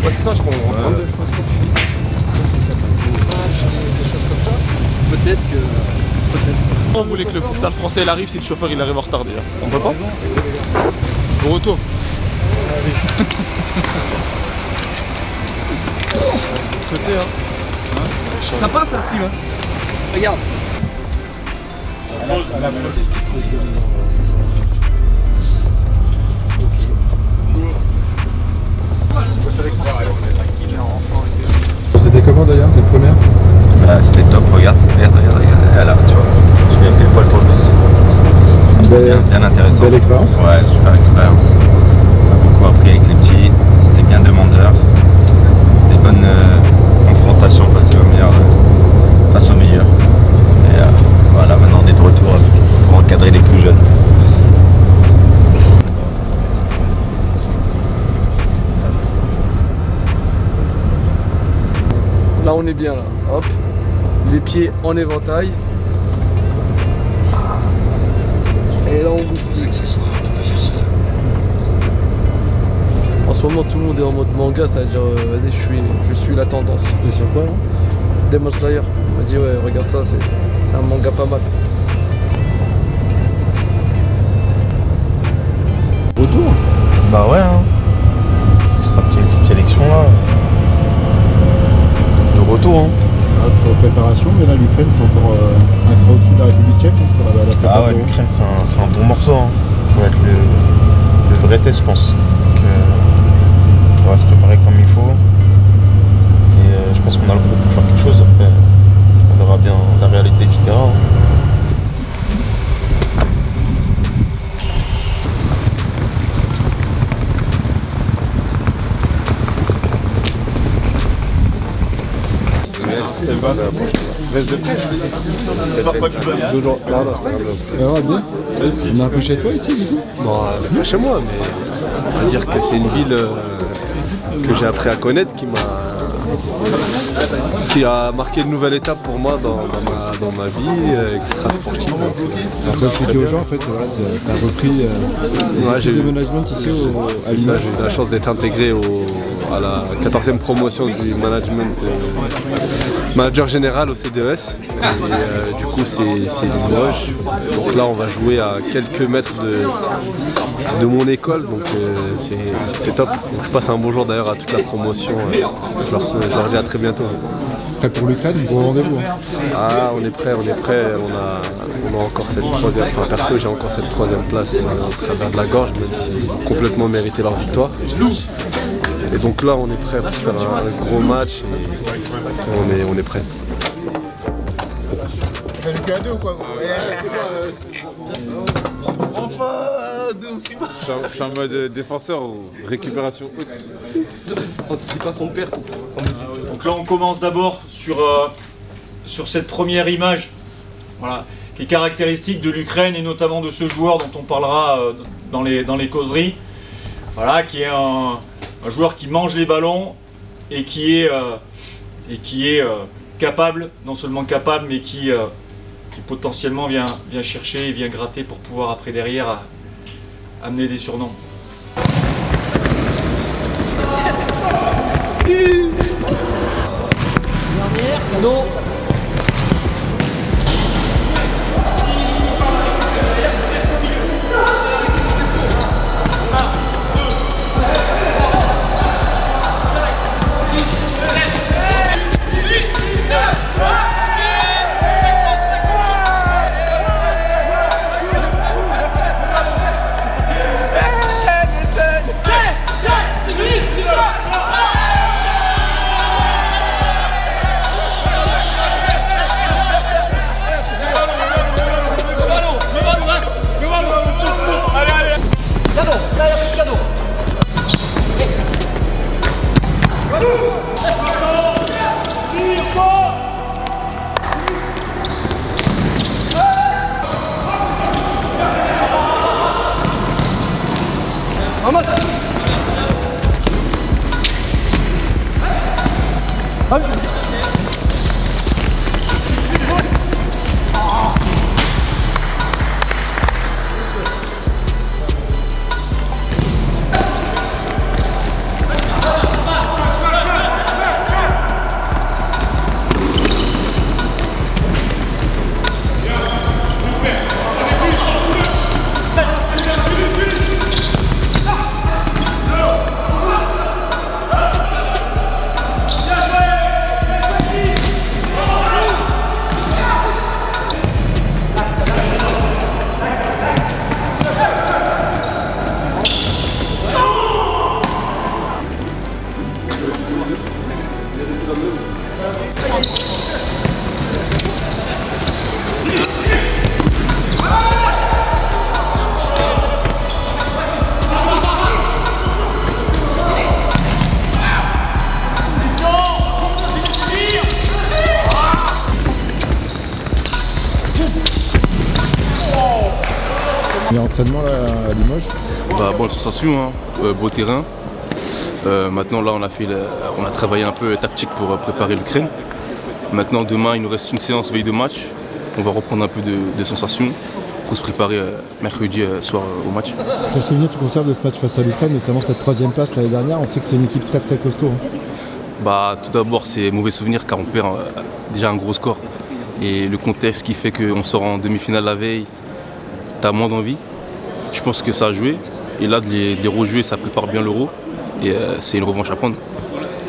Ouais, c'est ça, je crois. Ouais. Peut-être que. On voulait que le futsal français arrive si le chauffeur il arrive en retard déjà. On peut pas? Au retour. Côté, hein. Ça passe là, Steve. Hein. Regarde. C'était comment d'ailleurs cette première? C'était top, regarde, regarde, là, tu vois, je suis bien pile poil pour le position. C'était bien intéressant. Belle expérience? Ouais, super expérience. On a beaucoup appris avec les petits, c'était bien demandeur. Des bonnes confrontations face aux meilleurs. Et voilà, maintenant on est de retour pour encadrer les plus jeunes. Là on est bien là, hop, les pieds en éventail. Et là on bouge plus. En ce moment tout le monde est en mode manga, ça veut dire vas-y je suis la tendance. T'es sur quoi là? Demon Slayer. Il m'a dit ouais regarde ça, c'est un manga pas mal. Retour? Bah ouais, hein. Petite sélection là. De retour, hein. Ah, toujours en préparation, mais là l'Ukraine c'est encore un cran au-dessus de la République tchèque. Hein, pour la Ah ouais, l'Ukraine c'est un bon morceau, hein. Ça va être le vrai test, je pense. Donc, on va se préparer comme il faut. Et je pense qu'on a le groupe pour faire quelque chose. Après, on verra bien la réalité du terrain. On est un peu chez toi ici du coup? Bon, pas chez moi, mais on va dire que c'est une ville que j'ai appris à connaître qui a marqué une nouvelle étape pour moi dans ma vie extra-sportive. Après expliquer aux gens en fait, tu as repris le management ici à Lima. J'ai eu la chance d'être intégré à la 14e promotion du management manager général au CDES. Et du coup c'est Limoges. Donc là on va jouer à quelques mètres de mon école, donc c'est top. Donc, je passe un bonjour d'ailleurs à toute la promotion. Je leur dis à très bientôt. Prêt pour l'Ukraine, gros rendez-vous. Hein. Ah on est prêt. On a encore cette troisième, enfin perso j'ai encore cette troisième place au travers de la gorge, même s'ils ont complètement mérité leur victoire. Et donc là on est prêt pour faire un gros match et on est prêt. C'est le cadeau quoi. Je suis en mode défenseur ou récupération haute. Anticipation de perte. Donc là on commence d'abord sur cette première image, voilà, qui est caractéristique de l'Ukraine et notamment de ce joueur dont on parlera dans les causeries. Voilà, qui est un joueur qui mange les ballons et qui est capable, non seulement capable, mais qui potentiellement vient chercher et vient gratter pour pouvoir après derrière amener des surnoms. Non. l'entraînement à Limoges? Bonne sensation, hein. Beau terrain. Maintenant là on a travaillé un peu tactique pour préparer l'Ukraine. Maintenant demain il nous reste une séance veille de match. On va reprendre un peu de sensations pour se préparer mercredi soir au match. Quel souvenir tu conserves de ce match face à l'Ukraine, notamment cette 3e place l'année dernière? On sait que c'est une équipe très costaud. Hein. Tout d'abord c'est mauvais souvenir car on perd déjà un gros score. Et le contexte qui fait qu'on sort en demi-finale la veille, t'as moins d'envie. Je pense que ça a joué. Et là de les rejouer ça prépare bien l'Euro. Et c'est une revanche à prendre.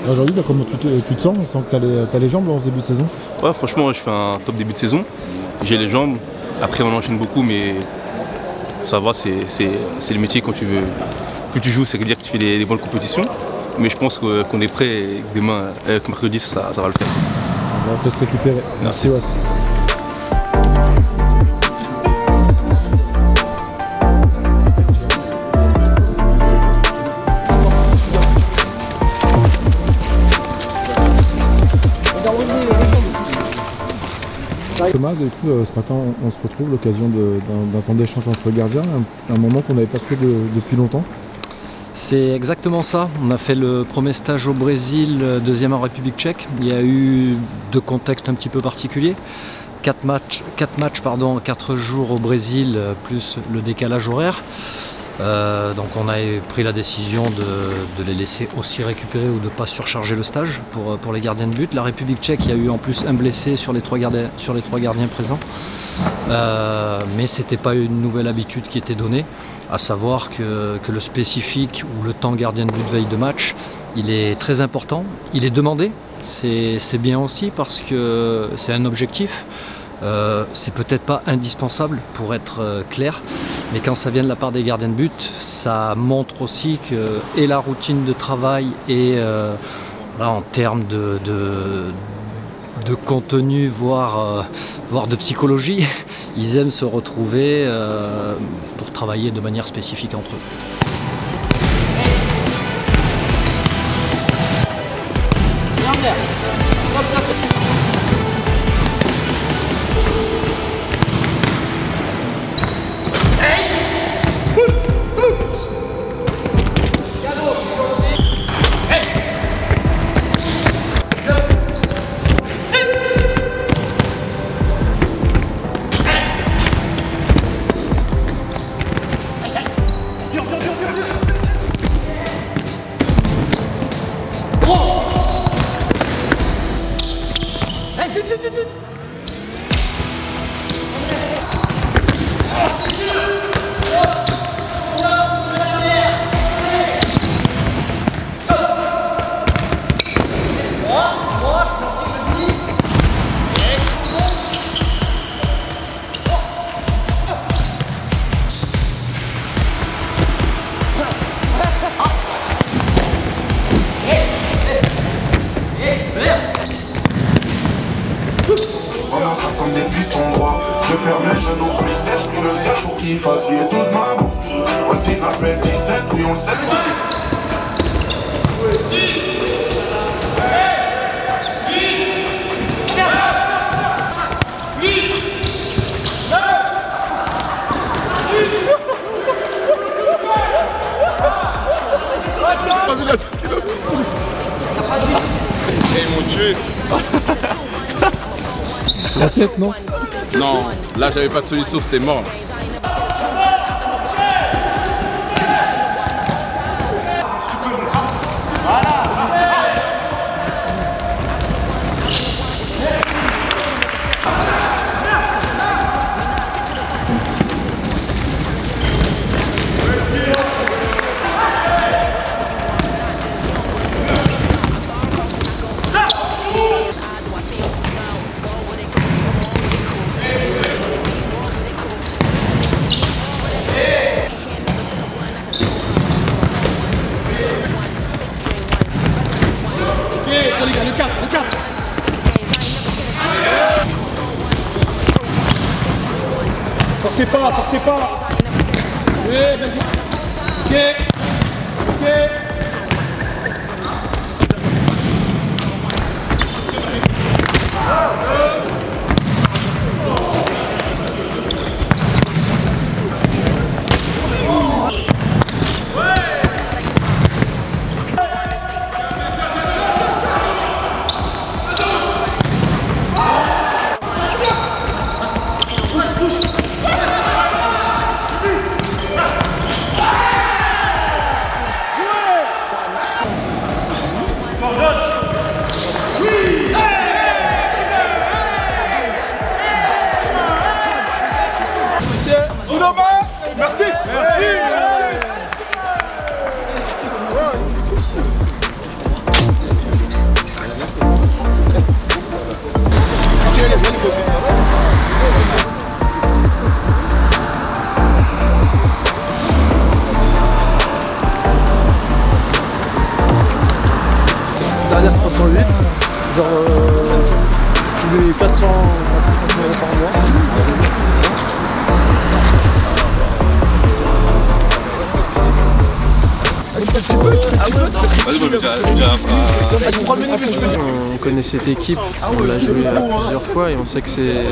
Aujourd'hui, comment tu te sens? On sent que tu as les jambes en ce début de saison? Ouais, franchement, je fais un top début de saison. J'ai les jambes. Après, on enchaîne beaucoup, mais ça va, c'est le métier quand tu veux. Plus tu joues, ça veut dire que tu fais des bonnes compétitions. Mais je pense qu'on est prêt et que demain, que mercredi, ça va le faire. On va te laisser récupérer. Merci, Was. Thomas, du coup, ce matin, on se retrouve, l'occasion d'un temps d'échange entre gardiens, un moment qu'on n'avait pas fait depuis longtemps. C'est exactement ça. On a fait le premier stage au Brésil, deuxième en République tchèque. Il y a eu 2 contextes un petit peu particuliers. 4 matchs en 4 jours au Brésil, plus le décalage horaire. Donc on a pris la décision de les laisser aussi récupérer ou de ne pas surcharger le stage pour les gardiens de but. La République tchèque, il y a eu en plus un blessé sur les 3 gardiens présents. Mais ce n'était pas une nouvelle habitude qui était donnée, à savoir que le spécifique ou le temps gardien de but veille de match, il est très important, il est demandé, c'est bien aussi parce que c'est un objectif. C'est peut-être pas indispensable pour être clair, mais quand ça vient de la part des gardiens de but, ça montre aussi que et la routine de travail et là, en termes de contenu, voire de psychologie, ils aiment se retrouver pour travailler de manière spécifique entre eux. Comme des pistons droits, je ferme les genoux, puis sèche, puis le sèche pour qu'il fasse vieux toute ma bouche. Voici l'appel 17, oui on le sait. Ils m'ont tué. La tête, non? Non, là j'avais pas de solution, c'était mort. Le 4. Forcez pas. Oui, ok. Genre tous les 400 € par mois. On connaît cette équipe, on l'a joué plusieurs fois et on sait que c'est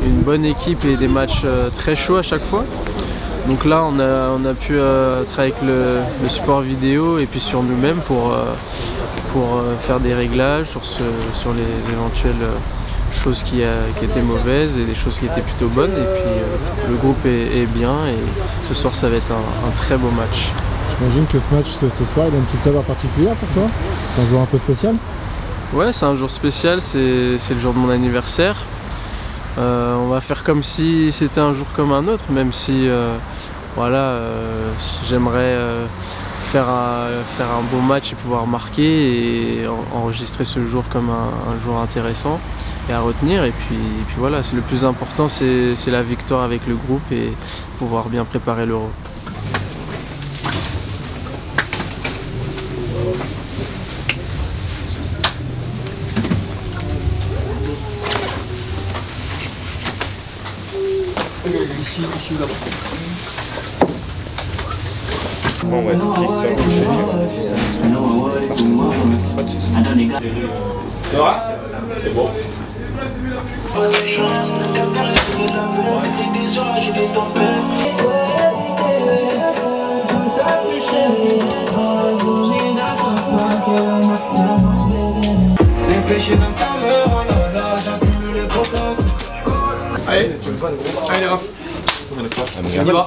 une bonne équipe et des matchs très chauds à chaque fois. Donc là on a pu travailler avec le support vidéo et puis sur nous-mêmes pour faire des réglages sur les éventuelles choses qui étaient mauvaises et des choses qui étaient plutôt bonnes. Et puis le groupe est bien et ce soir ça va être un très beau match. J'imagine que ce match ce soir il a une petite saveur particulière pour toi. C'est un jour un peu spécial. Ouais, c'est un jour spécial, c'est le jour de mon anniversaire. On va faire comme si c'était un jour comme un autre, même si j'aimerais faire un beau match et pouvoir marquer et enregistrer ce jour comme un jour intéressant et à retenir. Et puis voilà, le plus important c'est la victoire avec le groupe et pouvoir bien préparer l'Euro. Ici ou là-bas. Bon, ouais, C'est bon.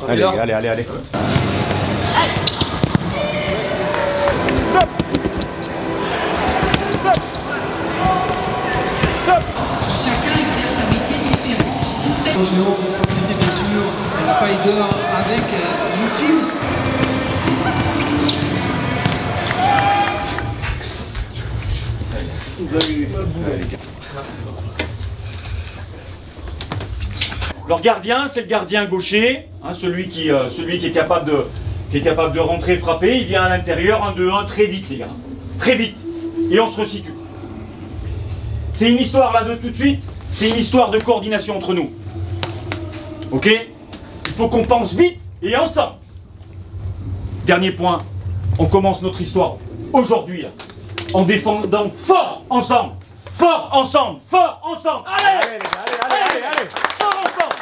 Allez, allez les refs. Allez. Spider avec Lukins. Leur gardien, c'est le gardien gaucher, hein, celui qui est capable de rentrer frapper. Il vient à l'intérieur, 1-2-1, très vite les gars. Très vite. Et on se resitue. C'est une histoire là de tout de suite, c'est une histoire de coordination entre nous. Ok? Il faut qu'on pense vite et ensemble. Dernier point, on commence notre histoire aujourd'hui en défendant fort ensemble. Fort ensemble, fort ensemble. Allez, allez, fort ensemble.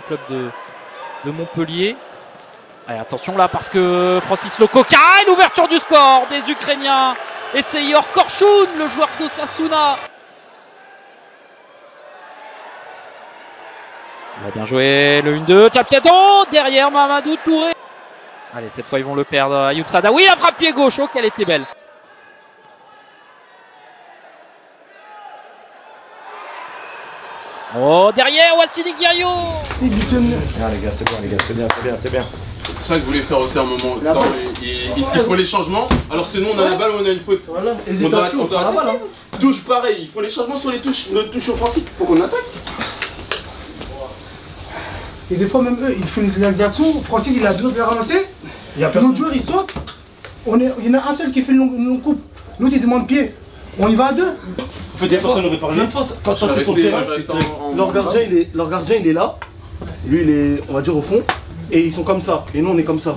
Club de Montpellier. Allez, attention là parce que Francis Lococa, une ouverture du score des Ukrainiens. Et c'est Ihor Korchun, le joueur d'Osasuna. Il a bien joué le 1-2. Tchaptiadon derrière Mamadou Touré. Allez, cette fois ils vont le perdre. Ayoub Sadawi, la frappe pied gauche. Oh, qu'elle était belle. Oh, derrière, Wassily Guerriot. Les gars, c'est bien. C'est pour ça que je voulais faire aussi un moment. Il faut les changements. Alors que nous on a la balle ou on a une faute. Voilà, hésitation, on a la balle. Hein. Touche pareil, il faut les changements sur les touches offensives. Il faut qu'on attaque. Et des fois même eux, ils font les actions. Francis il a deux à relancer. L'autre joueur il saute. Il y en a un seul qui fait une longue coupe. L'autre il demande pied. On y va à deux. En fait, personne n'aurait parlé. Quand tu es sur le terrain, leur gardien il est là. Lui il est, on va dire, au fond. Et ils sont comme ça. Et nous on est comme ça.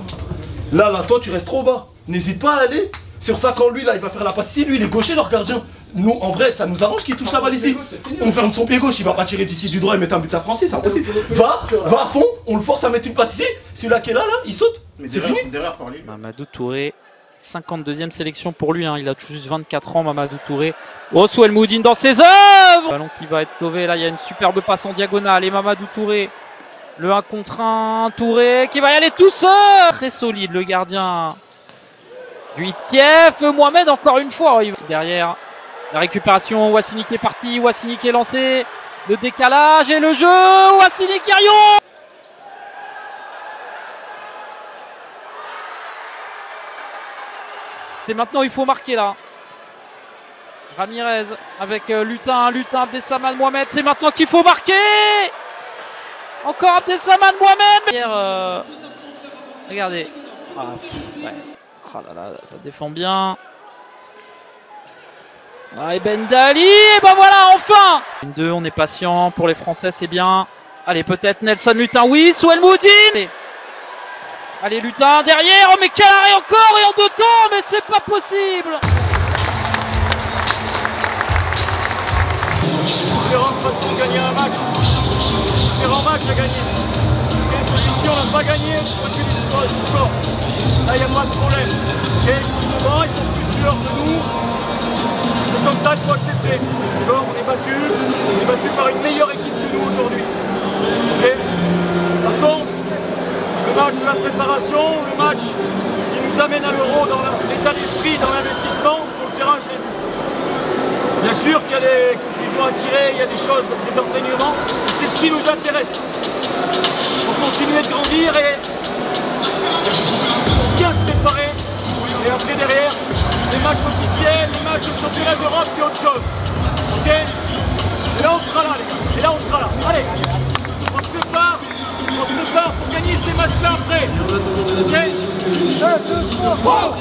Là, toi tu restes trop bas. N'hésite pas à aller. C'est pour ça quand lui là il va faire la passe ici, lui il est gaucher leur gardien. Nous en vrai ça nous arrange qu'il touche la balle ici. On ferme son pied gauche, il va pas tirer d'ici du droit et mettre un but à Francis, c'est impossible. Va à fond, on le force à mettre une passe ici. Celui-là qui est là, il saute. C'est fini. Mamadou Touré, 52e sélection pour lui, hein. Il a tout juste 24 ans, Mamadou Touré. Oh, Souel Moudine dans ses œuvres. Ballon qui va être sauvé, là il y a une superbe passe en diagonale et Mamadou Touré. Le 1 contre 1, Touré qui va y aller tout seul. Très solide le gardien du 8 Kiev. Mohamed encore une fois. Derrière la récupération, Wassily qui est parti, Wassily qui est lancé. Le décalage et le jeu, Wassily Guerriot. C'est maintenant, il faut marquer là. Ramirez avec Lutin, Abdessaman Mohamed. C'est maintenant qu'il faut marquer. Encore Abdessaman Mohamed. Regardez. Ah, ouais. Oh là là, ça défend bien. Ah, et Ben Dali, et ben voilà, enfin 1-2, on est patient, pour les Français c'est bien. Allez, peut-être Nelson Lutin, oui, Souelmoudine. Allez, Lutin, derrière, oh mais quel arrêt encore, et en deux temps, mais c'est pas possible. Différentes façons de gagner un match, différents matchs à gagner. Celui-ci, on n'a pas gagné, on a fait du score. Là, il n'y a pas de problème. Ils sont devant, ils sont plus tueurs que nous. C'est comme ça qu'il faut accepter. D'accord, on est battu par une meilleure équipe que nous aujourd'hui. Okay. Par contre, le match de la préparation, le match qui nous amène à l'Euro dans l'état d'esprit, dans l'investissement, sur le terrain, je l'ai vu. Bien sûr qu'il y a des conclusions à tirer, il y a des choses, des enseignements, et c'est ce qui nous intéresse. Pour continuer de grandir et pour bien se préparer. Et après derrière, les matchs officiels, les matchs de championnat d'Europe, c'est autre chose. Ok? Et là on sera là les gars. Et là on sera là. Allez, on se prépare pour gagner ces matchs-là après. Ok? 1, 2, 3,